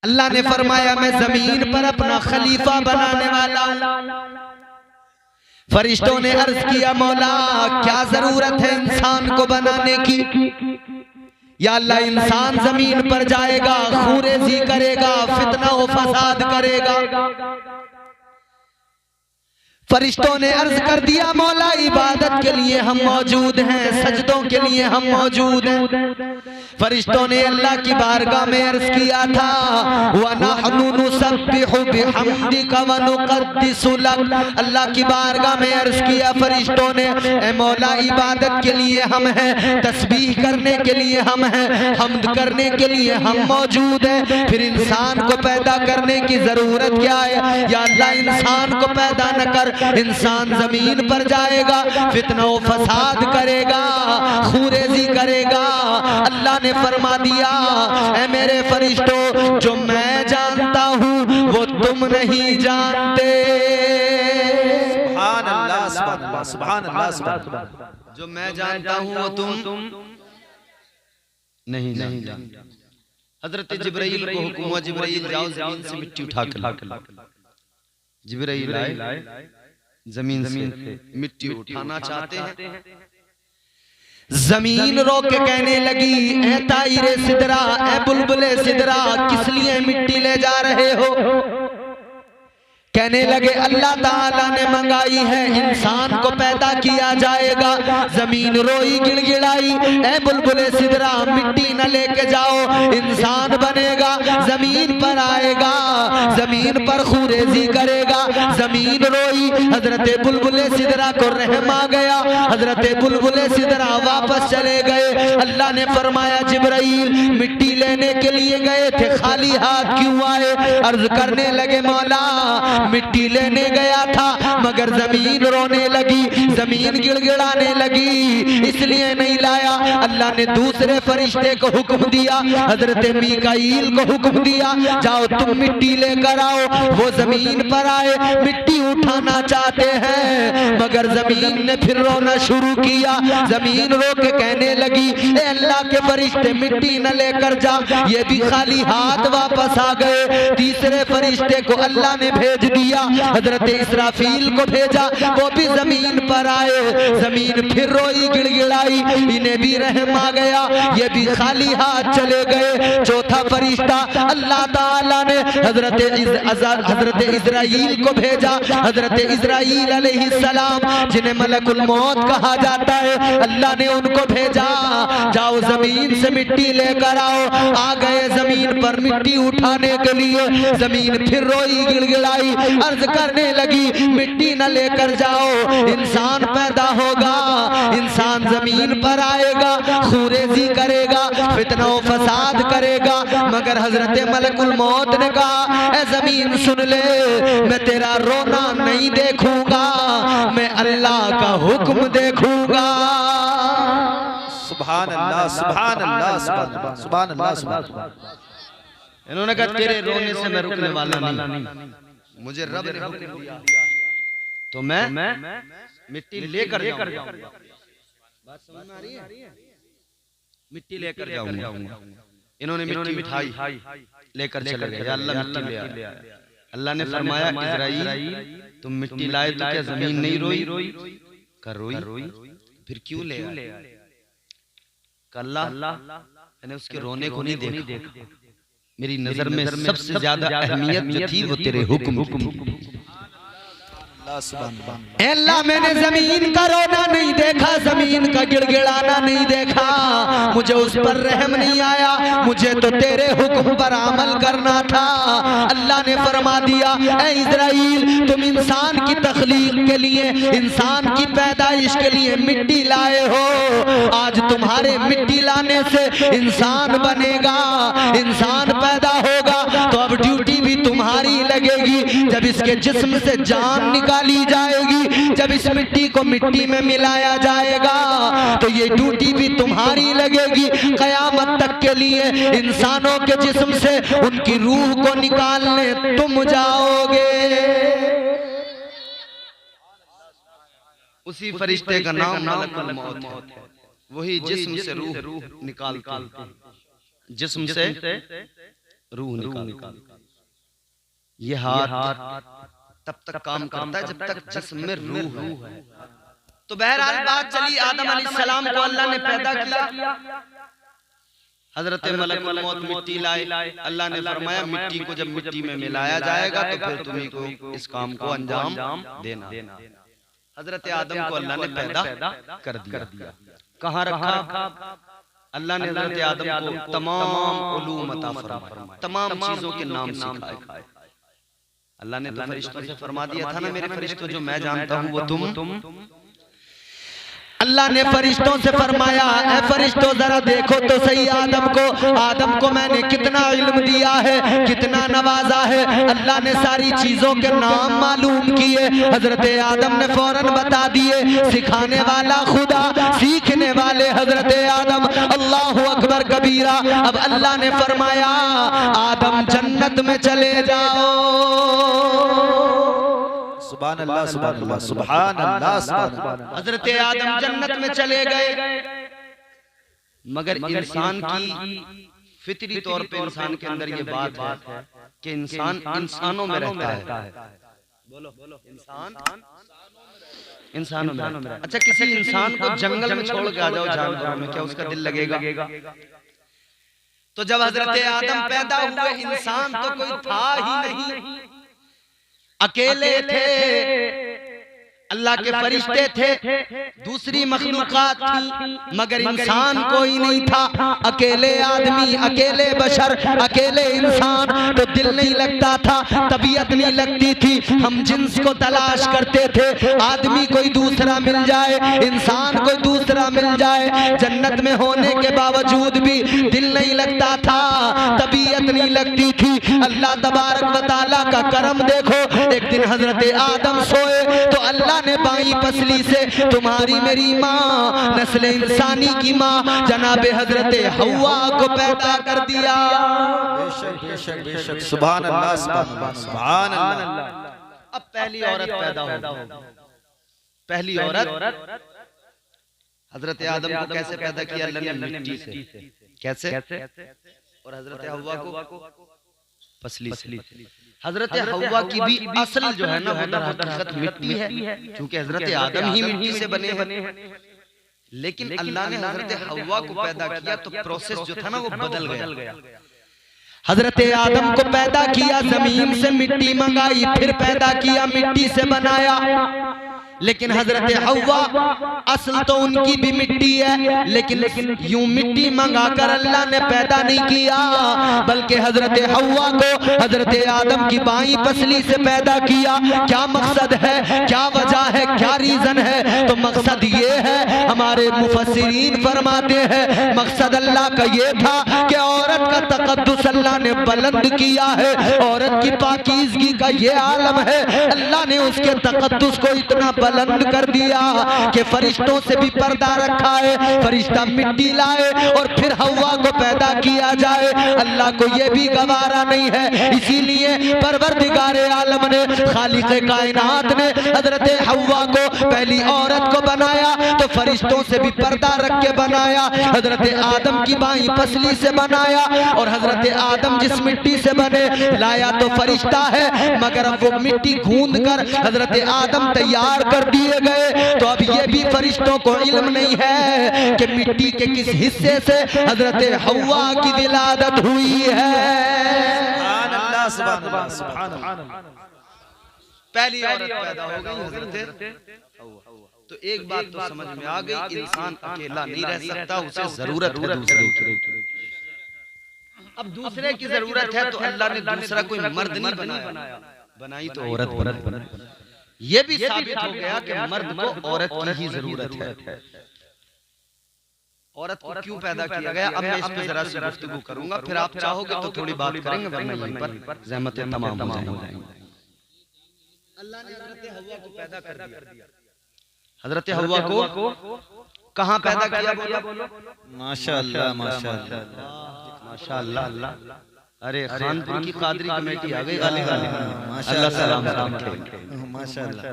अल्लाह ने फरमाया मैं जमीन पर अपना खलीफा बनाने वाला हूं। फरिश्तों ने अर्ज किया मौला क्या जरूरत है इंसान को बनाने की? या अल्लाह इंसान जमीन पर जाएगा, खूरेजी करेगा, फितना व फसाद करेगा। फरिश्तों ने अर्ज कर दिया मौला इबादत के लिए हम मौजूद हैं, सजदों के लिए हम मौजूद हैं। फरिश्तों ने अल्लाह की बारगाह में अर्ज किया था वनहनु नुसब्बिहु बिहम्दिका व नुक़द्दिसु लक। अल्लाह की बारगाह में अर्ज किया फरिश्तों ने ए मौला इबादत के लिए हम हैं, तस्बीह करने के लिए हम हैं, हम्द करने के लिए हम मौजूद हैं। फिर इंसान को पैदा करने की जरूरत क्या है? या अल्लाह इंसान को पैदा न कर, इंसान जमीन पर जाएगा, फितना व फसाद करेगा, खूरेजी करेगा। अल्लाह ने फरमा दिया ऐ मेरे फरिश्तों जो मैं जानता हूँ वो तुम नहीं जानते। सुभान अल्लाह, सुभान अल्लाह, सुभान अल्लाह, सुभान अल्लाह। जो मैं जानता हूँ वो तुम नहीं जानते। हजरत जिब्राइल को हुक्म हुआ जिब्राइल जाओ जमीन से मिट्टी उठा के ला। जिब्राइल आए, जमीन से मिट्टी उठाना चाहते हैं। जमीन रोक के कहने लगी ए ताइरे सिदरा, ए बुलबुले सिदरा, किस लिए मिट्टी ले जा रहे हो? कहने लगे अल्लाह ताला ने मंगाई है, इंसान को पैदा किया जाएगा। जमीन रोई गिड़गिड़ाई ए बुलबुले सिदरा मिट्टी न लेके जाओ, इंसान बनेगा, जमीन पर आएगा, जमीन पर खूरेजी करेगा। जमीन रोई, हजरत बुलबुले सिदरा को रहम आ गया, हजरत बुलबुले सिदरा वापस चले गए। अल्लाह ने फरमाया जिब्राइल मिट्टी लेने के लिए गए थे, खाली हाथ क्यों आए? अर्ज करने लगे मौला मिट्टी लेने गया था मगर जमीन रोने लगी, जमीन गिड़गिड़ाने लगी, इसलिए नहीं लाया। अल्लाह ने दूसरे फरिश्ते को हुक्म दिया, हजरत मीकाईल को हुक्म दिया जाओ तुम मिट्टी लेकर आओ। वो जमीन पर आए, मिट्टी उठाना चाहते हैं मगर जमीन ने फिर रोना शुरू किया। जमीन रो के कहने लगी ए अल्लाह के फरिश्ते मिट्टी न लेकर जा, ये भी खाली हाथ वापस आ गए। तीसरे फरिश्ते को अल्लाह ने भेज दिया, हजरत इसराफील को भेजा, वो भी जमीन पर आए। जमीन फिर रोई गिड़गिड़ाई, इन्हें भी रहम आ गया, ये भी खाली हाथ चले गए। चौथा फरिश्ता अल्लाह ताला ने हजरत इजराइल को भेजा, हजरत इजराइल अलैहिस्सलाम जिन्हें मलकुल मौत कहा जाता है, अल्लाह ने उनको भेजा जाओ जमीन से मिट्टी लेकर आओ। आ गए जमीन पर मिट्टी उठाने के लिए, जमीन फिर रोई गिड़गिड़ाई, अर्ज करने लगी मिट्टी न लेकर जाओ, इंसान पैदा होगा, इंसान जमीन पर आएगा, खूरेजी करेगा, फितना व फसाद करेगा। मगर हजरत मलकुल मौत ने कहा ऐ जमीन सुन ले, मैं तेरा रोना नहीं देखूंगा, मैं अल्लाह का हुक्म देखूंगा। सुभान अल्लाह, सुभान अल्लाह, सुभान अल्लाह, सुभान अल्लाह। इन्होंने कहा तेरे रोने से मैं रुकने वाला नहीं, मुझे रब ने हुक्म दिया तो मैं मिट्टी लेकर जाऊंगा। बात समझ में आ रही है? मिट्टी लेकर जाऊंगा। इन्होंने मिट्टी उठाई लेकर चले गए, अल्लाह मिट्टी ले आया। अल्लाह ने फरमाया इजराइल तुम मिट्टी लाए तो क्या जमीन नहीं रोई? कर रोई, फिर क्यों ले आए? अल्लाह मैंने उसके रोने को नहीं देखा, मेरी नजर में सबसे ज्यादा अहमियत जो थी वो तेरे हुक्म। अल्लाह मैंने जमीन का रोना नहीं देखा, जमीन का गिड़गिड़ाना नहीं देखा, मुझे उस पर रहम नहीं आया, मुझे तो तेरे हुक्म पर अमल करना था। अल्लाह ने फरमा दिया ऐ इजराइल तुम इंसान की तख्लीक के लिए, इंसान की पैदाइश के लिए मिट्टी लाए हो, आज तुम्हारे मिट्टी लाने से इंसान बनेगा, इंसान पैदा होगा तो अब ड्यूटी भी तुम्हारी लगेगी। जब इसके जिस्म से जान निकाली जाएगी, जब इस मिट्टी को मिट्टी में मिलाया जाएगा तो ये ड्यूटी भी तुम्हारी लगेगी। कयामत तक के लिए इंसानों के जिस्म से उनकी रूह को निकालने तुम जाओगे। उसी फरिश्ते का नाम मलकुल मौत है, वही जिस्म से रूह निकालते हैं, जिस्म से रूह निकाल। ये हाथ तब तक काम करता है जब तक जिस्म में रूह है। तो बहरहाल बात चली, आदम अलैहिस्सलाम को अल्लाह ने पैदा किया। हजरत मलकुल मौत मिट्टी लाए। अल्लाह ने फरमाया मिट्टी को जब मिट्टी में मिलाया जाएगा तो फिर तुम्ही को इस काम को अंजाम देना। हजरत आदम को अल्लाह ने पैदा कर दिया। कहाँ रखा? अल्लाह ने हजरत आदम को तमाम उलूम अता फरमाए, तमाम चीजों के नाम सिखाए। अल्लाह ने तो फरिश्तों से फरमा दिया था ना, मेरे फरिश्तों जो मैं जानता हूँ वो तुम। अल्लाह ने फरिश्तों से फरमाया, ऐ फरिश्तों जरा देखो तो सही आदम को मैंने कितना इल्म दिया है, कितना नवाजा है। अल्लाह ने सारी चीजों के नाम मालूम किए। हजरत आदम ने फौरन बता दिए। सिखाने वाला खुदा, सीखने वाले हजरत आदम। अल्लाहु अकबर कबीरा। अब अल्लाह ने फरमाया आदम जन्नत में चले जाओ। सुभान अल्लाह, सुभान अल्लाह, सुभान अल्लाह, सुभान अल्लाह। हजरत आदम जन्नत में चले गए। मगर इंसान की फितरी तौर पे इंसान के अंदर ये बात है कि इंसान इंसानों में रहता है। बोलो इंसानों में। अच्छा, किसी इंसान को जंगल में छोड़ के आ जाओ जानवरों में, क्या उसका दिल लगेगा? तो जब हजरत आदम पैदा हुए इंसान तो कोई था ही नहीं, अकेले थे। अल्लाह के फरिश्ते थे, दूसरी मखलूकात थी, मगर इंसान कोई नहीं था। अकेले आदमी, अकेले बशर, अकेले इंसान। तो दिल नहीं लगता था, तबीयत नहीं लगती थी। हम जिन्स को तलाश करते थे, आदमी कोई दूसरा मिल जाए, इंसान कोई दूसरा मिल जाए। जन्नत में होने के बावजूद भी दिल नहीं लगता था, तबीयत नहीं लगती थी। अल्लाह तबारक व तआला का करम देखो। एक दिन हजरत आदम सोए तो अल्लाह ने बाई पसली से तुम्हारी मेरी माँ, नस्ल इंसानी की माँ जनाब हजरत हव्वा को पैदा कर दिया। बेशक बेशक बेशक, सुभान अल्लाह, सुभान अल्लाह, सुभान अल्लाह। अब पहली औरत पैदा हो। पहली औरत हजरत आदम को कैसे पैदा किया? अल्लाह ने मिट्टी से। कैसे? और हजरत हव्वा को पसली से। हजरत हव्वा की भी असल जो है ना वो दर हकीकत मिट्टी है, क्योंकि हजरत आदम ही मिट्टी से बने हैं। लेकिन अल्लाह ने हजरत हव्वा को पैदा किया तो प्रोसेस जो था ना वो बदल गया। हजरत आदम को पैदा किया, जमीन से मिट्टी मंगाई, फिर पैदा किया, मिट्टी से बनाया। लेकिन हजरत हव्वा असल तो उनकी भी मिट्टी है, लेकिन यूं मिट्टी मंगाकर अल्लाह ने पैदा नहीं किया, बल्कि हजरत हव्वा को हजरत आदम की बाई पसली से पैदा किया। क्या मकसद है, क्या वजह है, क्या रीजन है? तो मकसद ये है, हमारे मुफस्सिरीन फरमाते हैं मकसद अल्लाह का ये था कि औरत का तकद्दुस अल्लाह ने बुलंद किया है। औरत की पाकीज़गी का ये आलम है, अल्लाह ने उसके तकद्दुस को इतना बुलंद कर दिया कि फरिश्तों से भी पर्दा रखा है। फरिश्ता मिट्टी लाए और फिर हव्वा को पैदा किया जाए, अल्लाह को ये भी गवारा नहीं है। इसीलिए परवरदिगारे आलम ने, खालिक़े कायनात ने हजरत हव्वा को पहली औरत को बनाया तो फरिश्तों से भी पर्दा रख के बनाया। हजरत आदम की बाई पसली से बनाया और हजरत आदम जिस मिट्टी से बने लाया तो फरिश्ता है, मगर अब वो मिट्टी गूंद कर हजरत आदम तैयार कर दिए गए। तो अब ये भी फरिश्तों को इल्म नहीं है कि मिट्टी के किस हिस्से से हजरत हव्वा की विलादत हुई है। सुभान अल्लाह, सुभान अल्लाह, सुभान अल्लाह। पहली औरत पैदा हो गई हजरत हव्वा। तो एक बात तो समझ में आ गई, इंसान अकेला नहीं रह सकता, उसे जरूरत है दूसरे की। अब दूसरे की जरूरत है तो अल्लाह ने दूसरा कोई मर्द नहीं बनाया, बनाई तो औरत बनाई। ये भी साबित हो गया कि मर्द को औरत की ही जरूरत है। औरत को क्यों पैदा किया गया, अब मैं इस पे जरा सी गुफ्तगू करूंगा, फिर आप चाहोगे तो थोड़ी बात करेंगे, वरना यहीं पर ज़हमतें तमाम हो जाएंगी। अल्लाह ने हजरत हव्वा को पैदा कर दिया। हजरत हव्वा को कहाँ पैदा किया? बोलो माशाअल्लाह, माशाअल्लाह, माशाअल्लाह। अरे खानपुर की कादरी कमेटी आ गई, अल्लाह सलाम रखे। माशाअल्लाह।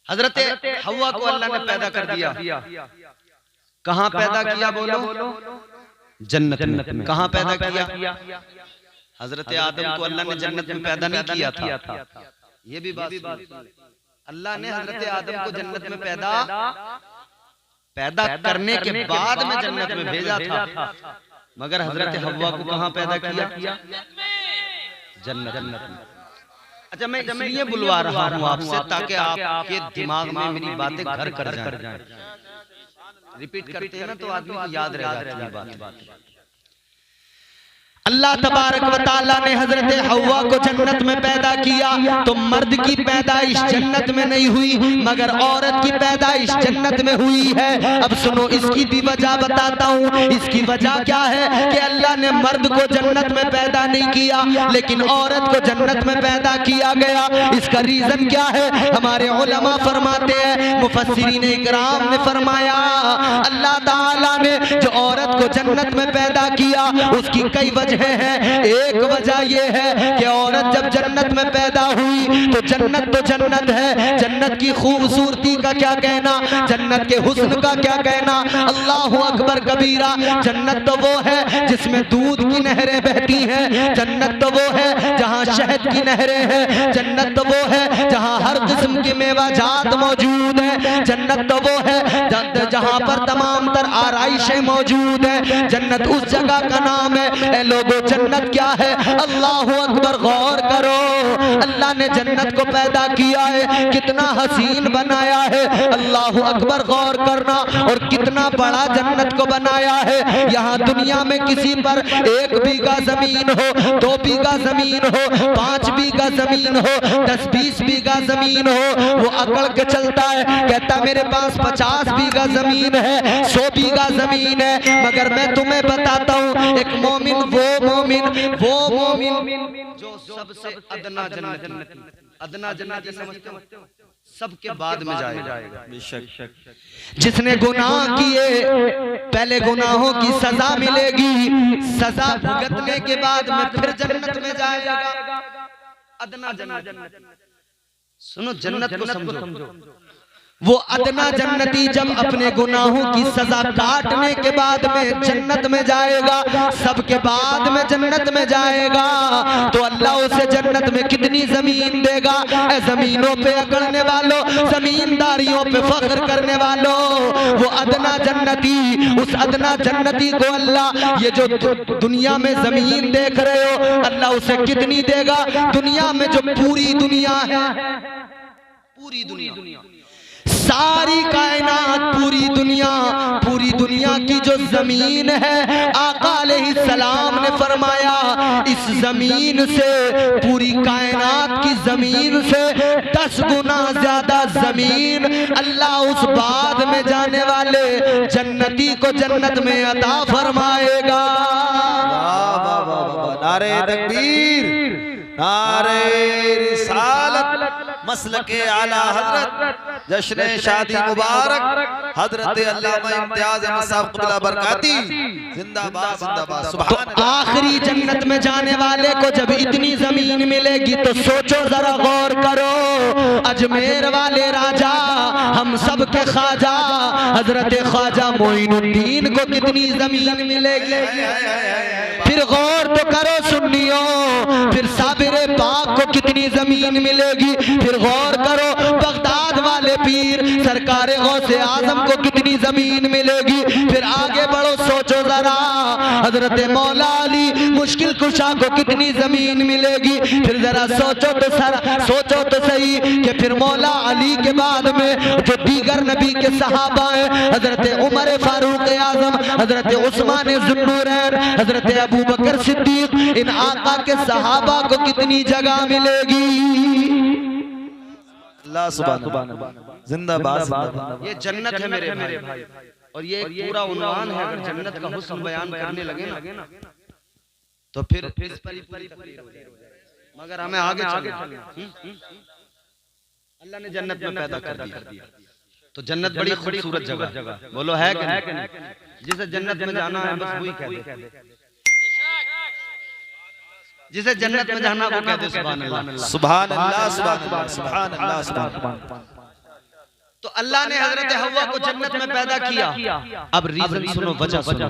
हजरत हव्वा को अल्लाह ने पैदा कर दिया। कहां पैदा किया बोलो? जन्नत में। कहां पैदा किया? हजरत आदम को अल्लाह ने जन्नत में पैदा नहीं किया था। ये भी बात अल्लाह ने हजरत आदम को जन्नत में पैदा करने के बाद में जन्नत में भेजा था, मगर हजरत हव्वा को कहां पैदा किया? जन्नत में। अच्छा, मैं इसलिए बुलवा रहा हूं आपसे ताकि आपके दिमाग में मेरी बातें घर कर जाएं। रिपीट करते हैं ना तो आदमी को याद रह जाती है बात। अल्लाह तबारक व तआला ने हजरत हव्वा को जन्नत में पैदा किया, तो मर्द की पैदाइश जन्नत में नहीं हुई मगर औरत की पैदाइश जन्नत में हुई है। अब सुनो, इसकी भी वजह बताता हूँ। इसकी वजह क्या है कि अल्लाह ने मर्द को जन्नत में पैदा नहीं किया लेकिन औरत को जन्नत में पैदा किया गया। इसका रीजन क्या है? हमारे उलमा फरमाते हैं, मुफस्सिरीन इकराम ने फरमाया, अल्लाह ताला ने जो औरत को जन्नत में पैदा किया उसकी कई वजह है। एक वजह यह है कि औरत जब जन्नत में पैदा हुई तो जन्नत है, जन्नत की खूबसूरती का क्या कहना, जन्नत के हुस्न का क्या कहना। अल्लाहु अकबर कबीरा। जन्नत तो वो है जिसमें दूध की नहरें बहती हैं, जन्नत तो वो है जहाँ शहद की नहरें हैं, जन्नत तो वो है जहाँ हर किस्म की मेवाजात मौजूद है, जन्नत तो वो है जहाँ पर तमाम तर आराइशें मौजूद है। जन्नत उस जगह का नाम है। लोगों, जन्नत क्या है? अल्लाहु अकबर, गौर करो। अल्लाह ने जन्नत को पैदा किया है, कितना हसीन बनाया है। अल्लाहु अकबर, गौर करना। और कितना बड़ा जन्नत को बनाया है। यहाँ दुनिया में किसी पर 1 बीघा जमीन हो, 2 बीघा जमीन हो, 5 बीघा जमीन हो, 10-20 बीघा जमीन हो, वो अकड़ के चलता है, कहता मेरे पास 50 बीघा जमीन है, 100 बीघा जमीन है। मगर मैं तुम्हें बताता हूँ, एक मोमिन वो मोमिन जो सबसे अदना जन्नत समझते हो, सबके बाद में जाएगा। बेशक जिसने गुनाह किए पहले गुनाहों की सजा मिलेगी, सजा भुगतने के बाद में फिर जन्नत में जाएगा। अदना जन्नत। सुनो, जन्नत को समझो। वो अदना जन्नती जब अपने गुनाहों की सजा काटने के बाद में जन्नत में जाएगा, सबके बाद में जन्नत में जाएगा, तो अल्लाह उसे जन्नत में कितनी जमीन देगा। जमीनों पे अकड़ने वालों, जमींदारियों पे फख्र करने वालों, वो अदना जन्नती, उस अदना जन्नती को अल्लाह ये जो दुनिया में जमीन देख रहे हो, अल्लाह उसे कितनी देगा। दुनिया में जो पूरी दुनिया है, पूरी दुनिया, सारी कायनात, पूरी दुनिया की जो जमीन है, आका अलैहिस्सलाम ने फरमाया इस जमीन से, पूरी कायनात की जमीन से 10 गुना ज्यादा जमीन अल्लाह उस बाद में जाने वाले जन्नती को जन्नत में अता फरमाएगा। नारे तकबीर, नारे रिसालत, मसलके आला हजरत, जश्न शादी मुबारक हजरत अल्लामा इम्तियाज अहमद साहब क़िबला बरकाती, जिंदाबाद जिंदाबाद। सुभान। तो आखिरी जन्नत में जाने वाले को जब इतनी जमीन मिलेगी तो सोचो जरा, गौर करो। अजमेर वाले राजा, हम सब के ख्वाजा हजरत ख्वाजा मोइनुद्दीन को कितनी जमीन मिलेगी? फिर गौर तो करो सुन्नियों। फिर साबिरे पाक को कितनी जमीन मिलेगी? फिर गौर करो। बगदाद वाले पीर सरकार गौसे आजम को कितनी जमीन मिलेगी? फिर आगे बढ़ो, सोचो जरा। हजरत मौला अली मुश्किल कुशा को कितनी जमीन मिलेगी? फिर जरा सोचो तो सही कि फिर मौला अली के बाद में जो दीगर नबी के सहाबा हैं, हजरत उमर फारूक आजम, हजरत उस्मान जुन्नूरैन, हजरत अबू बकर सिद्दीक, इन आका के सहाबा को कितनी जगह मिलेगी? अल्लाह सुभान अल्लाह, जिंदाबाद। ये जन्नत है मेरे भाई, और ये एक पूरा उन्वान है। अगर जन्नत का हुस्न बयान करने लगे ना तो फिर इस पर ही पूरी तकरीर हो जाएगी। मगर हमें आगे चलना। अल्लाह ने जन्नत में पैदा कर दिया, तो जन्नत बड़ी खूबसूरत जगह, बोलो है कि नहीं? जिसे जन्नत में जाना है बस वही कह दे, जिसे जन्नत में जाना वो कह दे सुभान अल्लाह, सुभान अल्लाह, सुभान अल्लाह, सुभान अल्लाह, सुभान अल्लाह। तो अल्लाह ने हजरत हव्वा को जन्नत में पैदा किया। अब रीजन सुनो, वजह सुनो।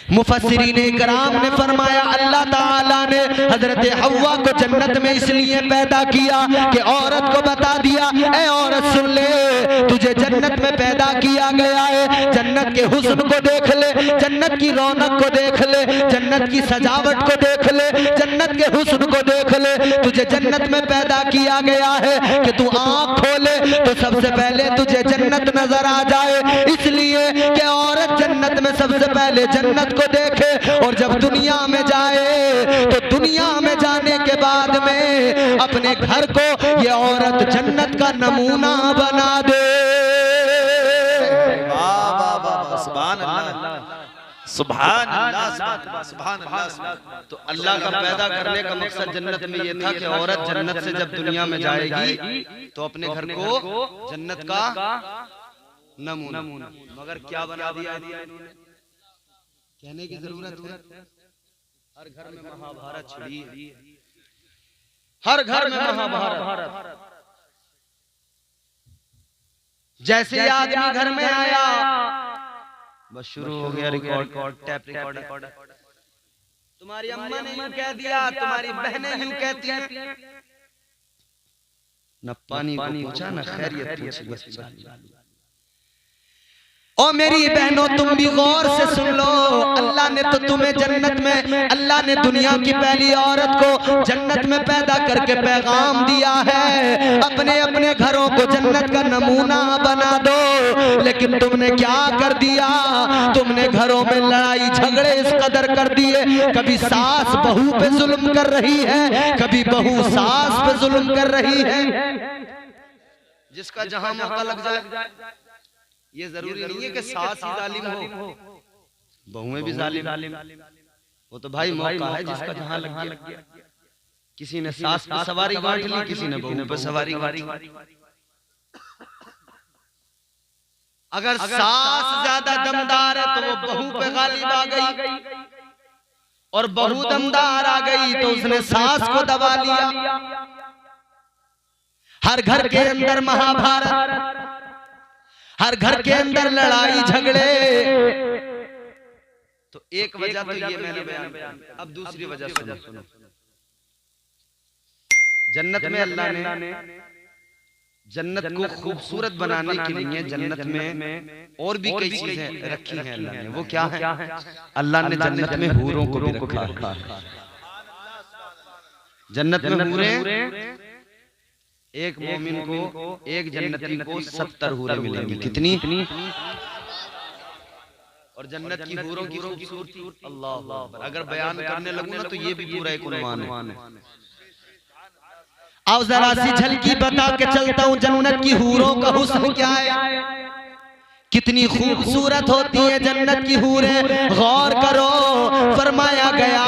मुफस्सिरीन इकराम ने फरमाया अल्लाह ताला ने हजरत हव्वा को जन्नत में इसलिए पैदा किया कि औरत को बता दिया, ए औरत सुन ले, तुझे जन्नत में पैदा किया गया है, जन्नत के हुस्न को देख ले, जन्नत की रौनक को देख ले, जन्नत की सजावट को देख ले, जन्नत के हुस्न को देख ले। तुझे जन्नत में पैदा किया गया है कि तू आँख खोले तो सबसे पहले तुझे जन्नत नजर आ जाए, इसलिए कि औरत जन्नत में सबसे पहले जन्नत को देखे और जब दुनिया में जाए तो दुनिया में जाने के बाद में अपने घर को ये औरत जन्नत का नमूना बना दे। सुभान अल्लाह, सुभान अल्लाह, सुभान अल्लाह। तो अल्लाह का पैदा करने का मकसद जन्नत में ये था कि औरत जन्नत से जब दुनिया में जाएगी तो अपने घर को जन्नत का नमूना। मगर क्या बना दिया इन्होंने, कहने की जरूरत है। हर घर में महाभारत छिड़ी है, हर घर में महाभारत। जैसे ही आदमी घर में आया बस शुरू हो गया रिकॉर्ड, टैप रिकॉर्ड। तुम्हारी अम्मा ने यूं कह दिया, तुम्हारी बहनें यूं कहती हैं, न पानी को पूछा न खैरियत पूछी। और मेरी बहनों तुम भी गौर से सुन लो, अल्लाह ने तो तुम्हें जन्नत में, अल्लाह ने दुनिया की पहली औरत को जन्नत में पैदा करके पैगाम दिया है, अपने अपने घरों को जन्नत का नमूना बना दो। लेकिन तुमने क्या कर दिया, तुमने घरों में लड़ाई झगड़े इस कदर कर दिए, कभी सास बहू पे जुल्म कर रही है, कभी बहू सास पे जुल्म कर रही है। जिसका जहां मौका लग जाए, ये जरूरी नहीं है कि सास ही जालिम हो, बहुएं भी जालिम। वो तो भाई मौका है जिसका जहां लग गया। किसी ने सास पे सवारी गांठ ली, किसी ने बहू पे सवारी गांठ ली। अगर सास ज्यादा दमदार है तो वो बहू पे गालिब आ गई, और बहू दमदार आ गई तो उसने सास को दबा लिया। हर घर के अंदर महाभारत, हर घर के अंदर लड़ाई झगड़े। तो एक वजह तो ये मैंने बयान किया, अब दूसरी वजह सुनो। जन्नत में अल्लाह ने जन्नत को खूबसूरत बनाने के लिए जन्नत में और भी कई चीजें रखी हैं अल्लाह ने। वो क्या है? अल्लाह ने जन्नत में हूरों को भी रखा है। जन्नत में हूरें, एक मोमिन को, एक जन्नती को 70 हूरें मिलेंगी। कितनी? और जन्नत की हूरों की खूबसूरती अल्लाह, अगर बयान करने लगूं ना तो ये भी पूरा एक उन्वान है। आओ जरा सी झलकी बता के चलता हूँ, जन्नत की हूरों का हुस्न क्या है, कितनी खूबसूरत होती है जन्नत की हूरें। गौर करो, फरमाया गया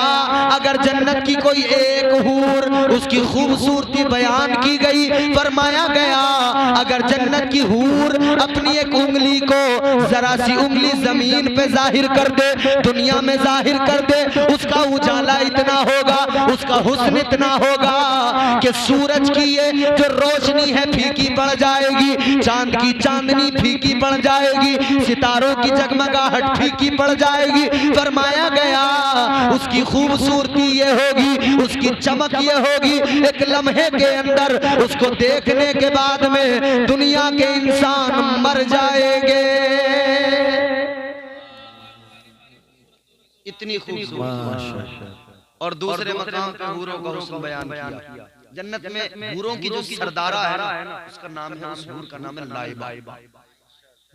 अगर जन्नत की कोई एक हूर, उसकी खूबसूरती बयान की गई। फरमाया गया अगर जन्नत की हूर अपनी एक उंगली को, जरा सी उंगली जमीन पे जाहिर कर दे, दुनिया में जाहिर कर दे, उसका उजाला इतना होगा, उसका हुस्न इतना होगा कि सूरज की ये जो रोशनी है फीकी पड़ जाएगी, चांद की चांदनी फीकी पड़ जाएगी, सितारों की जगमगाहट फीकी पड़ जाएगी। फरमाया गया उसकी खूबसूरती ये होगी, उसकी चमक ये होगी, एक लम्हे के अंदर उसको देखने के बाद में दुनिया के इंसान मर जाएंगे। इतनी खूबसूरत। और दूसरे मकाम पे हूरों का हुस्न बयान किया। जन्नत में हूरों की जो सरदारा है ना, उसका नाम है, उस हूर का नाम है लाइबा,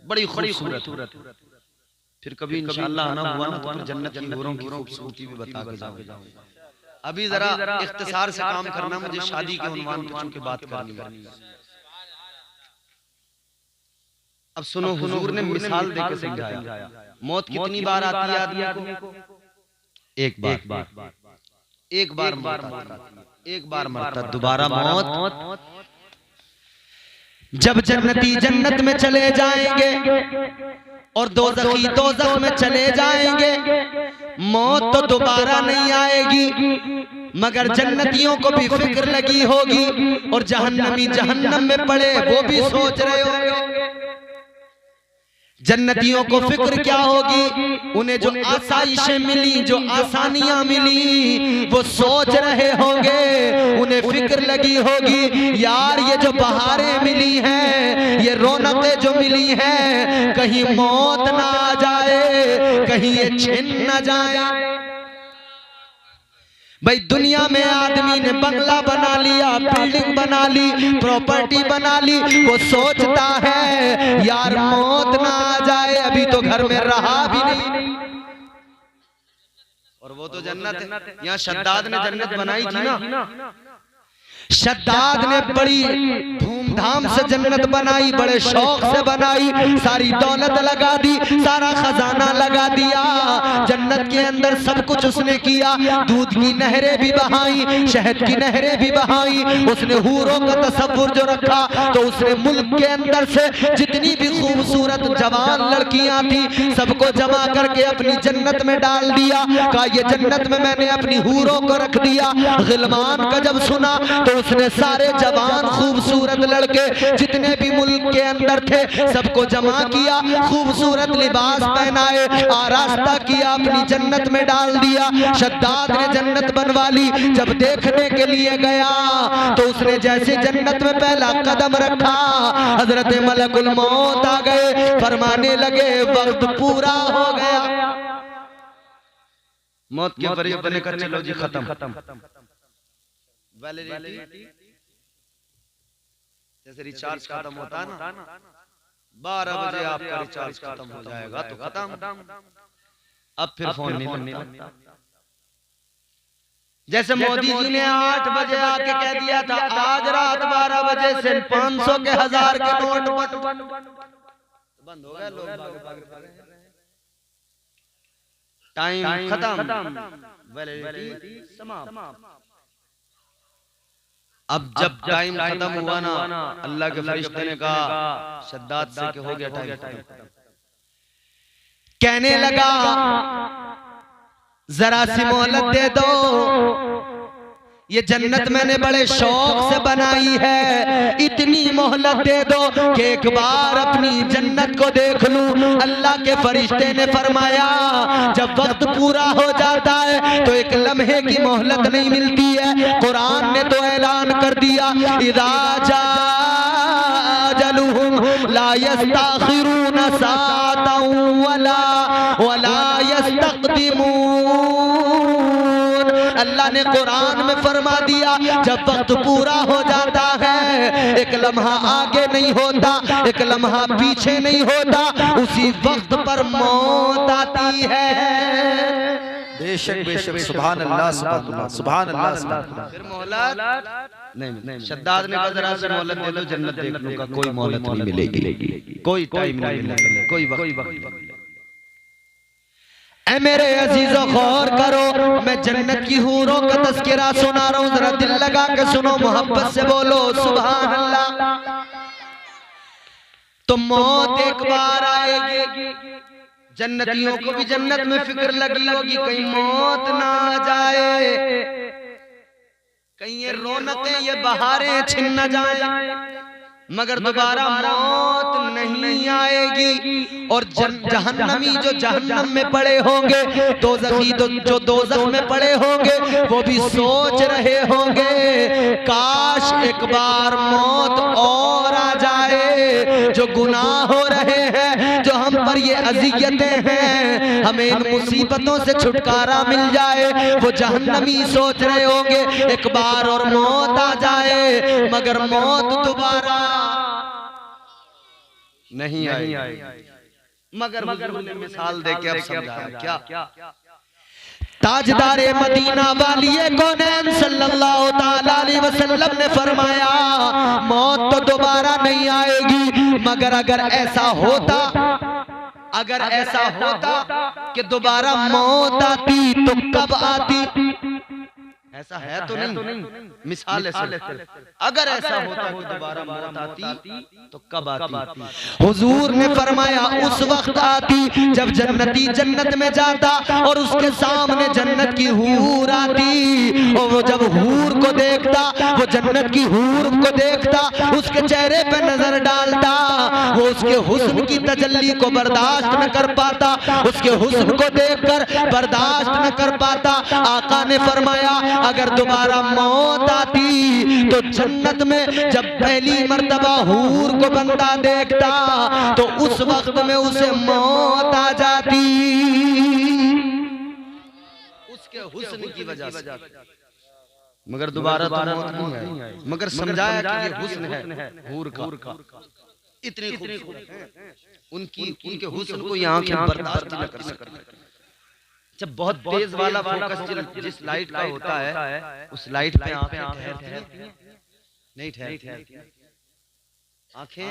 बड़ी खूबसूरत। फिर कभी इंशाअल्लाह आना हुआ ना तो जन्नत की हूरों की खूबसूरती भी बता के जाऊंगा। अभी जरा इख्तिसार से काम करना, मुझे शादी के उन्वान पे चूंकि बात करनी है। अब सुनो, हुजूर ने मिसाल देके समझाया मौत कितनी बार आती है आदमी को? एक बार, एक बार मरता, एक बार मरता, दोबारा मौत। जब जन्नती जन्नत में चले जाएंगे और दोज़खी दोज़ख में चले जाएंगे, मौत तो दोबारा नहीं आएगी। मगर जन्नतियों को भी फिक्र लगी होगी और जहन्नमी जहन्नम में पड़े वो भी सोच रहे होंगे। जन्नतियों को फिक्र क्या होगी, उन्हें जो आसाइशें मिली, जो आसानियां मिली, वो सोच रहे होंगे, उन्हें फिक्र लगी होगी यार ये जो बहारें मिली हैं, ये रौनकें जो मिली हैं, कहीं मौत ना आ जाए, कहीं ये छिन ना जाए। भाई दुनिया में आदमी ने बंगला बना लिया, बिल्डिंग बना ली, प्रॉपर्टी बना ली, वो सोचता है यार मौत ना आ जाए, अभी तो घर में रहा भी नहीं। और वो तो जन्नत है। यहाँ शद्दाद ने जन्नत बनाई थी ना, शद्दाद ने बड़ी धूमधाम से जन्नत बनाई, बड़े शौक से बनाई, सारी दौलत लगा दी, सारा खजाना लगा दिया, जन्नत के अंदर सब कुछ उसने किया, दूध की नहरें भी बहाई, शहद की नहरें भी बहाई, उसने हूरों का तसव्वुर जो रखा तो उसने मुल्क के अंदर से जितनी भी खूबसूरत जवान लड़कियां थी सबको जमा करके अपनी जन्नत में डाल दिया। कहा ये जन्नत में मैंने अपनी हूरों को रख दिया। गिलमान का जब सुना तो उसने सारे जवान खूबसूरत लड़के जितने भी मुल्क के अंदर थे सबको जमा किया, खूबसूरत लिबास पहनाए, आरास्ता किया, अपनी जन्नत में डाल दिया। शद्दाद ने जन्नत बनवा ली। जब देखने के लिए गया तो उसने जैसे जन्नत में पहला कदम रखा, हजरत मलकुल मौत आ गए, फरमाने लगे वक्त पूरा हो गया। मौत के फरिश्ते ने कहा चलो जी खत्म। वैलिडिटी जैसे रिचार्ज खत्म होता है ना, 12 बजे आपका रिचार्ज खत्म हो जाएगा तो खत्म, अब फिर फोन नहीं लगता। जैसे मोदी जी ने 8 बजे आके कह दिया था आज रात 12 बजे से 500 के 1000 के नोट बंद हो गए, लोग टाइम खत्म, वैलिडिटी समाप्त। अब जब टाइम खत्म हुआ ना, अल्लाह के फरिश्ते ने कहा शद्दाद से कि हो गया टाइम खत्म। कहने लगा जरा सी मोहलत दे दो, ये जन्नत मैंने बड़े शौक से बनाई है, इतनी मोहलत दे दो कि एक बार अपनी जन्नत को देख लूं। अल्लाह के फरिश्ते ने फरमाया जब वक्त पूरा हो जाता है तो एक लम्हे की मोहलत नहीं मिलती है। कुरान ने तो ऐलान कर दिया इज़ा जाअ अजलुहुम ला यस्ताखिरून साअतन वला यस्तक़दिमून। अल्लाह ने कुरान में फरमा दिया जब वक्त पूरा हो जाता है एक लम्हा आगे नहीं होता, एक लम्हा पीछे नहीं होता, उसी वक्त पर मौत आती है। बेशक बेशक सुभान अल्लाह सुभान सुभान अल्लाह। फिर मोहलत नहीं, शद्दाद ने कहा जरा सी मोहलत दे दो, जन्नत देख लूंगा। कोई मोहलत नहीं मिलेगी, कोई टाइम नहीं मिलेगा, कोई वक्त। ऐ मेरे अजीजों गौर करो, मैं जन्नत की हूरों का तज़किरा सुना रहा हूं, जरा दिल लगा के सुनो, मोहब्बत से बोलो सुभान अल्लाह। तो मौत एक बार आएगी, जन्नतियों को भी जन्नत में फिक्र लगी होगी कहीं मौत ना आ जाए, कहीं ये रौनकें ये बहारें छिन न जाए। मगर दोबारा मौत नहीं आएगी। और जहन्नमी जो जहन्नम में पड़े होंगे, दोज़खी जो दोज़ख में पड़े होंगे, वो भी सोच रहे होंगे काश एक बार मौत और आ जाए। जो गुनाह हो रहे हैं, जो हम पर ये अज़ियतें हैं, हमें इन मुसीबतों से छुटकारा मिल जाए। वो जहन्नमी सोच रहे होंगे एक बार और मौत आ जाए, मगर मौत दोबारा नहीं आई। मगर उन्हें मिसाल देके अब समझाया क्या। ताजदारे मदीना वालिए कौनैन सल्लल्लाहु ताला अलैहि वसल्लम ने फरमाया मौत तो दोबारा नहीं आएगी, मगर अगर ऐसा होता कि दोबारा मौत आती तो कब आती? ऐसा है तो नहीं, मिसाल है। अगर ऐसा होता कि दोबारा मौत आती तो कब आती? हुजूर ने फरमाया उस वक्त आती जब जन्नती जन्नत में जाता और उसके सामने जन्नत की हूर आती, और वो जब हूर को देखता, वो जन्नत की हूर को देखता, उसके चेहरे पे नजर डालता, वो उसके हुस्न की तजल्ली को बर्दाश्त न कर पाता, उसके हुस्न को देखकर बर्दाश्त न कर पाता। आका ने फरमाया अगर दोबारा मौत आती तो जन्नत में जब पहली मर्तबा हूर को बंदा देखता तो उस वक्त में उसे मौत आ जाती उसके हुस्न की वजह से। मगर दोबारा तो मौत नहीं आई, मगर समझाया कि ये हुस्न है हूर का, इतनी खूबसूरत है उनके हुस्न को यहाँ आंखें बर्दाश्त न कर सकती। जब बहुत तेज वाला फोकस जिस लाइट का होता है उस लाइट पे आंखें ठहरती नहीं, ठहरती आंखें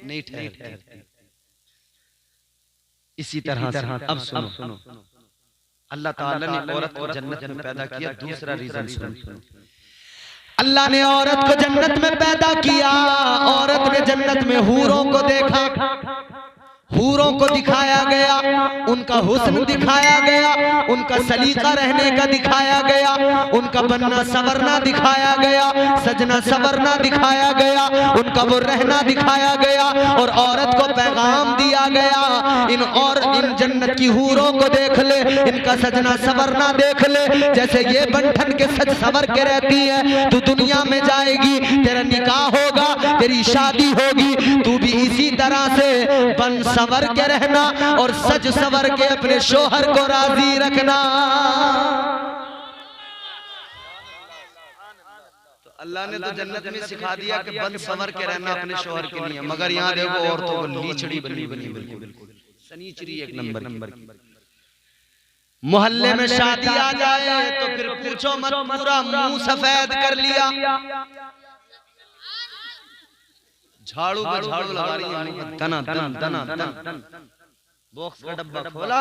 नहीं ठहरती। इसी तरह अब सुनो, अल्लाह ताला ने औरत को जन्नत में पैदा किया। दूसरा रीजन सुनो, अल्लाह ने औरत को जन्नत में पैदा किया, औरत ने जन्नत में हूरों को देखा, हूरों को दिखाया गया, उनका हुस्न दिखाया गया, उनका सलीका रहने का दिखाया गया, उनका बनना संवरना दिखाया गया, सजना संवरना दिखाया गया, उनका वो रहना दिखाया गया, और औरत को पैगाम दिया गया इन जन्नत की हूरों को देख ले, इनका सजना संवरना देख ले, जैसे ये बंठन के सज संवर के रहती है, तू दुनिया में जाएगी, तेरा निकाह होगा, तेरी शादी होगी, तू भी इसी तरह से बन संवर के रहना और सज संवर के अपने शोहर को राजी रखना। तो अल्लाह ने तो जन्नत में सिखा दिया कि बन संवर के रहना अपने शोहर के लिए, मगर यहाँ देखो औरतों को लीचड़ी बनी बिल्कुल सनीचरी एक नंबर की। मोहल्ले में शादी आ जाए तो फिर पूछो मत, पूरा मुंह सफेद कर लिया, झाड़ू पे झाड़ू लगा रही है, तना बॉक्स का डब्बा खोला,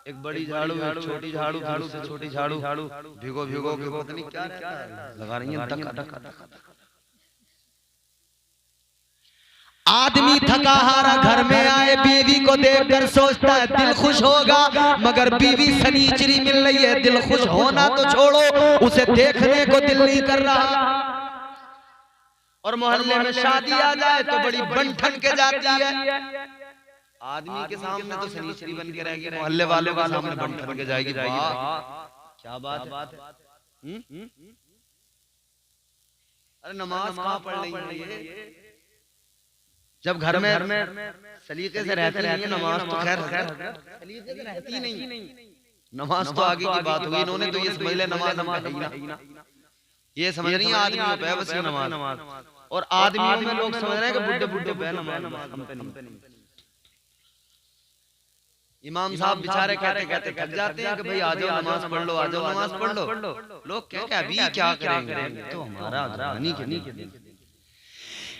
एक बड़ी झाड़ू एक छोटी झाड़ू, से छोटी झाड़ू भिगो के पता नहीं क्या लगा रही है, धक्का। आदमी थका हारा घर में आए, बीवी को देखकर सोचता है दिल खुश होगा, मगर बीवी सनीचरी मिल रही है, दिल खुश होना तो छोड़ो, उसे देखने को दिल नहीं कर रहा। और मोहल्ले में शादी आ जाए तो बड़ी बंठन के जाती है, आदमी के सामने तो सनीचरी बन के रहेगी, मोहल्ले वालों के सामने बंठन के जाएगी। क्या बात है? अरे नमाज कहाँ पढ़ रही है? जब घर में सलीके से रहते नहीं है, नमाज तो खैर सलीके से रहती नहीं, नमाज तो आगे की बात होगी। इन्होंने तो ये समझ लिया नमाज ये समझ रही है आदमियों पे बस ये नमाज, और आदमियों में लोग समझ रहे हैं कि बुड्ढे पे नमाज। इमाम साहब बेचारे कहते थक जाते हैं कि भाई आ जाओ नमाज पढ़ लो, आ जाओ नमाज पढ़ लो। लोग क्या अभी क्या करेंगे, तो हमारा अगरानी के नहीं।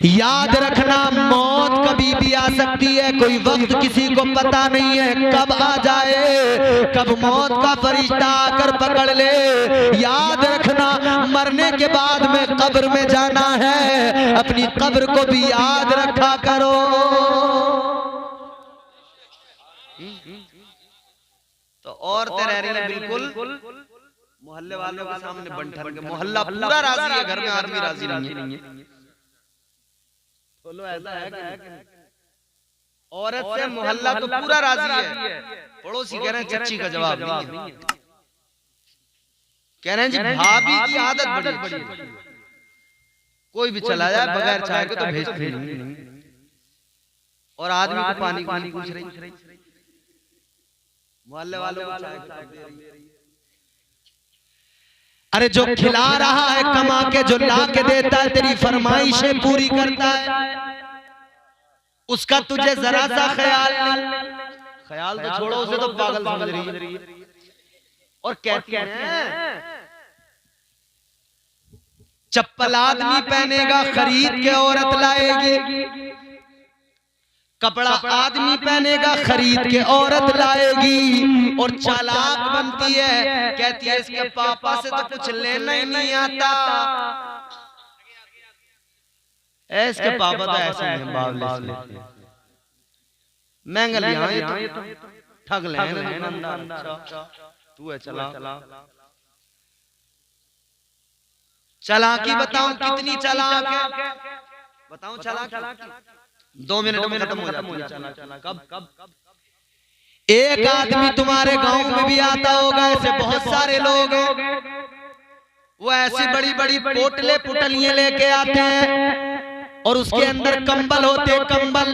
याद रखना मौत कभी भी आ सकती है, कोई वक्त किसी को पता नहीं है कब आ जाए, कब मौत का फरिश्ता आकर पकड़ ले। याद रखना मरने के बाद में कब्र में जाना है, अपनी कब्र को भी याद रखा करो। तो औरतें रह रही हैं बिल्कुल मोहल्ले वालों के सामने बंठन के, मोहल्ला पूरा राजी है, घर में आदमी राजी नहीं है। बोलो ऐसा है कि औरत से मोहल्ला तो पूरा राजी है, पड़ोसी कह रहे हैं चच्ची का जवाब नहीं है, कह रहे हैं जी भाभी की आदत बड़ी है, कोई भी चला जाए बगैर चाय के तो भेजते नहीं, और आदमी को पानी पूछ रही, मोहल्ले वालों को चाय दे रही। अरे जो खिला रहा है कमा के, जो ला के देता है, तेरी फरमाइशें पूरी करता है, उसका तुझे जरा सा ख्याल तो छोड़ो, उसे तो पागल समझ रही है। और कहती हैं चप्पल आदमी पहनेगा खरीद के औरत लाएगी, कपड़ा आदमी पहनेगा, खरीद के औरत लाएगी और चालाक बनती है, कहती है इसके पापा से तो कुछ लेना ही नहीं आता। इसके पापा तो ऐसे हैं बावले, महंगा लिया तो ठग ले तू है चला। चालाकी बताऊं कितनी चालाक है, बताऊं चालाक 2 मिनट में खत्म हो जाती है। कब एक आदमी तुम्हारे गांव में भी आता होगा, ऐसे बहुत सारे लोग हैं, वो ऐसी बड़ी बड़ी पोटले पुटलियां लेके आते हैं और उसके अंदर कंबल होते हैं, कंबल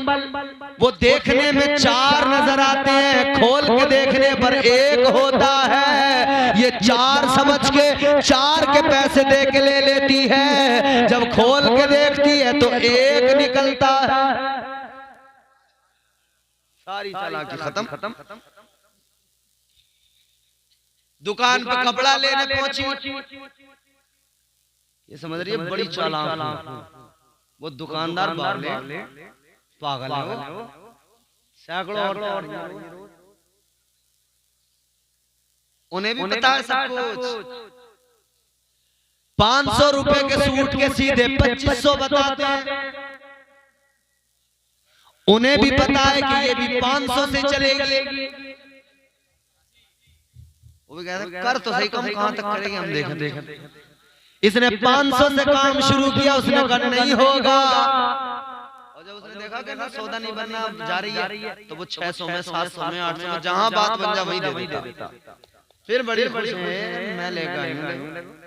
वो देखने में 4 नजर आते हैं, खोल के देखने पर 1 होता है। ये 4 समझ के 4 के पैसे दे के ले लेती है, जब खोल के देखती है तो 1 निकलता है। सारी चालाकी खत्म। दुकान पे कपड़ा लेने पहुंची, ये समझ रही है बड़ी चालाक। वो दुकानदार बावले पागल है, वो सैकड़ों और उन्हें भी पता है सब कुछ। 500 रुपए के सूट के सीधे 2500 बताते हैं, उन्हें भी पता है कि ये भी 500 से चलेगी। वो भी कहते कर तो सही, कम कहां तक करेंगे हम देखें। इसने 500 से काम शुरू किया, उसने कहा नहीं होगा, और जब उसने देखा कि ना सौदा नहीं बनना जा रही है तो वो 600 में 700 में 800 में जहां बात बन जाए वही दे देता। फिर बड़ी खुश है, मैं लेकर आई हूं,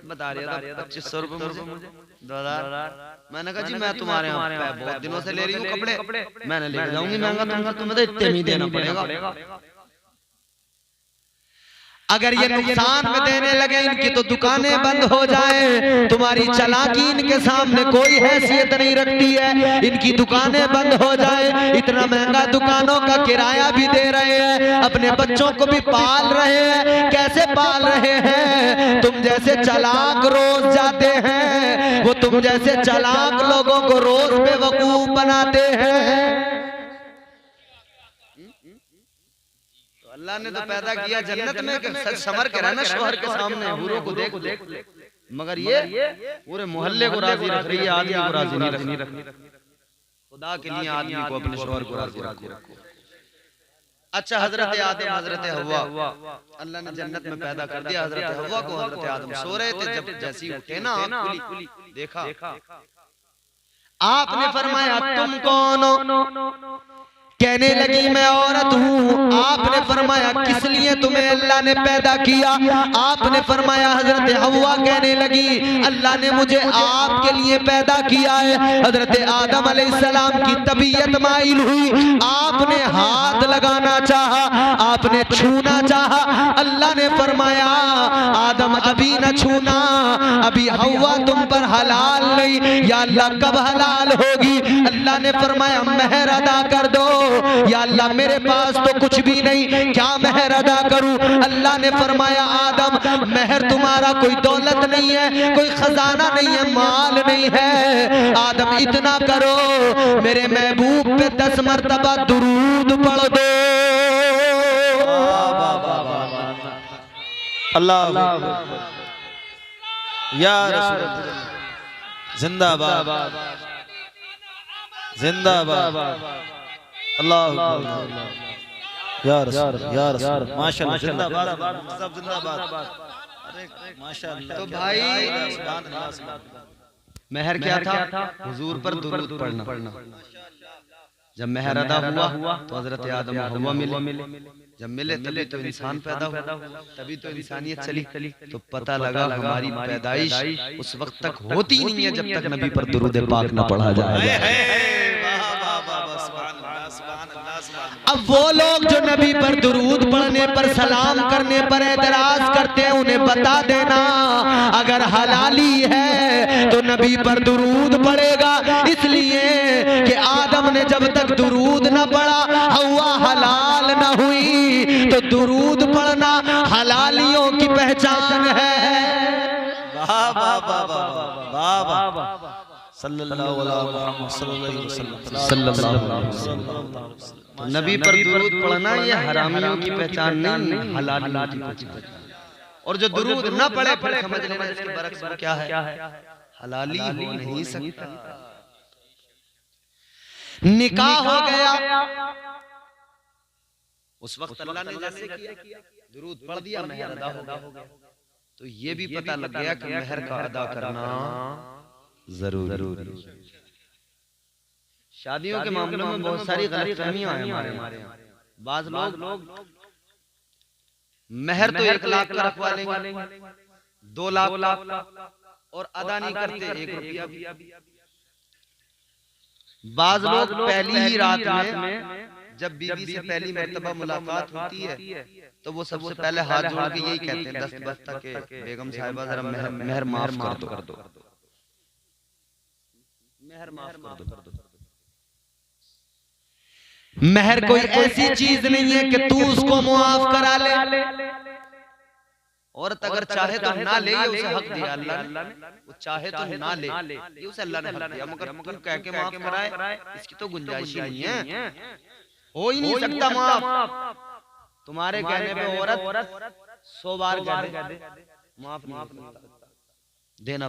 बता रहा था 2500 रुपए मुझे 2000। मैंने कहा जी मैं तुम्हारे यहाँ बहुत दिनों से ले रही हूँ कपड़े, मैंने लेकर जाऊंगी महंगा, तुम्हें तो इतने ही देना पड़ेगा। अगर ये नुकसान में देने लगे, इनकी तो दुकानें बंद हो जाए। तुम्हारी चालाकी इनके सामने कोई हैसियत नहीं रखती है, इनकी दुकानें बंद हो जाए। इतना महंगा दुकानों का किराया भी दे रहे हैं, अपने बच्चों को भी पाल रहे हैं। कैसे पाल रहे हैं? तुम जैसे चालाक रोज जाते हैं, वो तुम जैसे चालाक लोगों को रोज बेवकूफ बनाते हैं। अल्लाह ने तो पैदा किया जन्नत में, सच समर के रहना शोहर के सामने, हूरों को देख, मगर ये पूरे मोहल्ले को राजी रख रही है, आदमी को राजी नहीं रख। खुदा के लिए आदमी को अपने शोहर को राजी रखो। अच्छा, हजरत आदम हजरत हव्वा, अल्लाह ने जन्नत में पैदा कर दिया हजरत हव्वा को। हजरत आदम सो रहे थे, जब जैसी उठे ना आंख खुली, देखा आपने फरमाया तुम कौन हो? कहने लगी मैं औरत हूँ। आपने फरमाया किस लिए तुम्हें अल्लाह ने पैदा किया? आपने फरमाया हजरत हव्वा कहने लगी अल्लाह ने मुझे आपके लिए पैदा किया है। हजरत आदम अलैहिस्सलाम की तबीयत माइल हुई, आपने हाथ लगाना चाहा, आपने छूना चाहा। अल्लाह ने फरमाया आदम अभी न छूना, अभी हव्वा तुम पर हलाल नहीं। या अल्लाह कब हलाल होगी? अल्लाह ने फरमाया महर अदा कर दो। या अल्लाह मेरे पास तो कुछ भी नहीं, क्या महर अदा करूं? अल्लाह ने फरमाया आदम महर तुम्हारा कोई दौलत नहीं है, कोई खजाना नहीं है, माल नहीं है। आदम इतना करो, मेरे महबूब पे 10 मरतबा दुरूद पढ़ दो। अल्लाह या रसूल जिंदाबाद जिंदाबाद। अल्लाह या रसूल माशाअल्लाह जिंदाबाद सब जिंदाबाद। अरे माशाअल्लाह। तो भाई महर क्या था? हुजूर पर दुरूद पढ़ना। जब महर अदा हुआ तो हजरत आदम हव्वा मिले, जब मिले तभी तो इंसान पैदा हुआ, तभी तो इंसानियत चली। तो पता लगा हमारी पैदाइश उस वक्त तक होती नहीं है जब तक नबी पर दुरूद पाक न पढ़ा जाए। अब वो लोग जो नबी पर दुरूद पढ़ने पर, सलाम करने पर एतराज करते हैं, उन्हें बता देना अगर हलाली है तो नबी पर दुरूद पड़ेगा, इसलिए कि आदम ने जब तक दुरूद न पढ़ा हव्वा हलाल न हुई। तो दुरूद पढ़ना हलालियों की पहचान है। वाह वाह वाह वाह वाह। सल्लल्लाहु अलैहि वसल्लम। नबी पर दुरूद पढ़ना ये हरामियों की पहचान नहीं, हलालियों की पहचान। और जो दुरूद न पढ़े फिर समझ लेना इसके बरक्स में क्या है, हलाली हो नहीं सकता। निकाह हो गया, उस वक्त अल्लाह ने जैसे किया, दुरूद पढ़ दिया, मेहर अदा हो गया। तो ये भी पता लग गया कि मेहर का अदा करना जरूरी। शादियों के मामले में बहुत सारी गलतफहमियां हैं हमारे यहाँ। बाज लोग मेहर तो 1 लाख का रखवा लेंगे, 2 लाख और अदा नहीं करते 1 रुपया भी। बाज लोग पहली ही रात में जब बीवी से पहली मर्तबा मुलाकात होती है तो वो सबसे पहले हाथ जोड़ के यही कहते हैं, दस्तबस्ता के बेगम साहिबा जरा मेहर माफ कर दो, मेहर माफ कर दो। मेहर कोई ऐसी चीज नहीं है कि तू उसको मुआफ करा ले। औरत अगर चाहे तो ना ले, ये उसे हक दिया अल्लाह ने। वो चाहे तो ना ले, ये उसे अल्लाह ने हक दिया। मगर तू कह के माफ कराए, इसकी तो गुंजाइश ही नहीं है, हो ही नहीं सकता माफ। तुम्हारे कहने पे औरत 100 बार कह दे, माफ देना।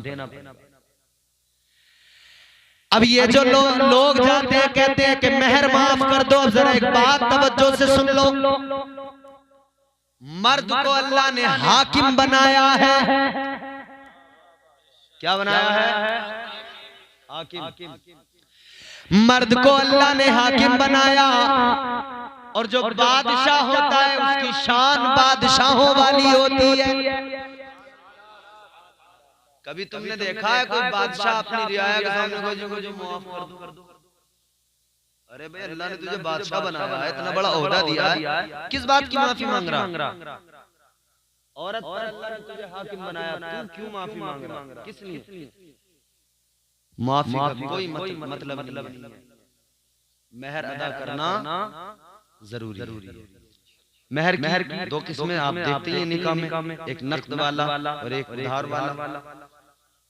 अब ये जो लोग जाते हैं कहते हैं कि मेहर माफ कर दो, जरा एक बात तवज्जो से सुन लो। मर्द को अल्लाह ने हाकिम बनाया है। क्या बनाया है? हाकिम। मर्द को अल्लाह ने हाकिम बनाया, और जो बादशाह होता है उसकी शान बादशाहों वाली होती है। कभी तुमने देखा है कोई बादशाह अपनी रियाया के सामने कोई मुझे माफ कर दो? अरे भाई अल्लाह ने तुझे बादशाह बनाया है, इतना बड़ा ओहदा दिया है, किस बात की माफी मांग रहा? औरत पर अल्लाह ने तुझे हाकिम बनाया, तू क्यों माफी मांग रहा? किस लिए? माफी का कोई मतलब नहीं है। मेहर अदा करना जरूरी है। मेहर की 2 किस्में आप देखते हैं निकाह में, एक नक़द वाला और एक उधार वाला।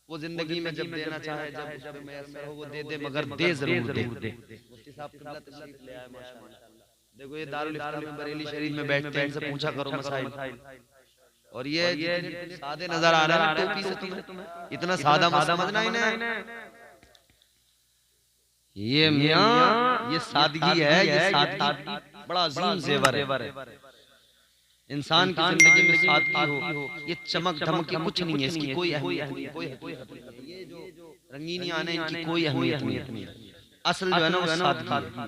वो जिंदगी में जब देना चाहे, जब उसमें मैसर हो वो दे दे, मगर दे जरूर दे। मुफ्ती साहब किबला तशरीफ ले आए माशाअल्लाह। देखो ये दारुल इफ्ता में बरेली शरीफ में बैठते हैं, इनसे पूछा करो मसाइल। और ये सादे नजर आ रहा है टोपी से, तुम्हें इतना सादा मत समझना इन्हें। ये मियां ये सादगी है, ये सादगी बड़ा अजीम जेवर है। इंसान की जिंदगी में सादगी हो, ये चमक धमक की कुछ नहीं है, इसकी कोई अहमियत नहीं, ये जो रंगीनी आने इनकी कोई अहमियत नहीं। असल जो है ना वो सादगी है।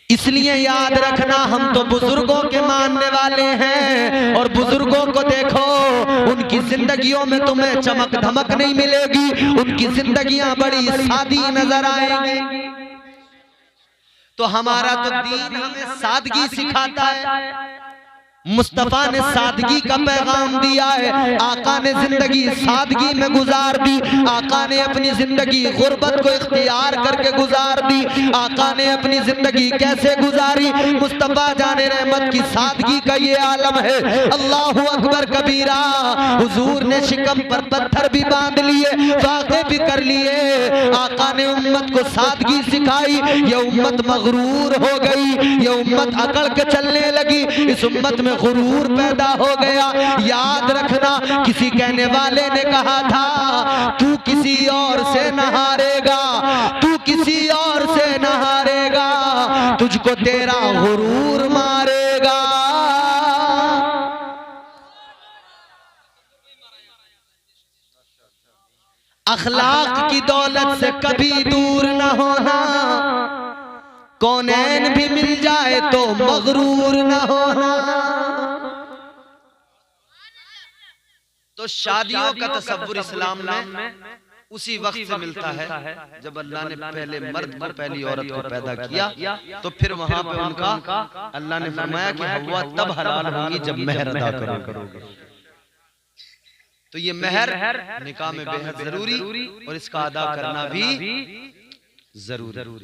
इसलिए याद रखना, हम तो बुजुर्गों के मानने वाले हैं, और बुजुर्गों को देखो, उनकी जिंदगियों में तुम्हें चमक धमक नहीं मिलेगी, उनकी जिंदगियां बड़ी सादी नजर आएंगी। तो हमारा तो दीन हमें सादगी सिखाता है। मुस्तफा ने सादगी का पैगाम दिया है। आका ने जिंदगी सादगी में गुजार दी। आका ने अपनी जिंदगी गुर्बत को इख्तियार करके गुजार दी। आका ने अपनी जिंदगी कैसे गुजारी? मुस्तफा जाने रहमत की सादगी का ये आलम है। अल्लाहु अकबर कबीरा। हुजूर ने शिकम पर पत्थर भी बांध लिए, वाक़े भी कर लिए। आका ने उम्मत को सादगी सिखाई। ये उम्मत मगरूर हो गई, ये उम्मत अकड़ के चलने लगी, इस उम्मत में गुरूर पैदा हो गया। याद रखना, किसी कहने वाले ने कहा था, तू किसी और से न हारेगा, तू किसी और से न हारेगा, तुझको तेरा गुरूर मारेगा। अखलाक की दौलत से कभी दूर न होना, कौनैन भी मिल जाए तो मगरूर न होना। तो शादियों का तसव्वुर इस्लाम में उसी वक्त से मिलता है जब अल्लाह ने पहले मर्द को पहली औरत को पैदा किया, तो फिर वहां पे उनका अल्लाह ने फरमाया कि हवा तब हलाल होगी जब मेहर अदा करोगे। तो ये मेहर निकाह में बेहद जरूरी और इसका अदा करना भी जरूरी।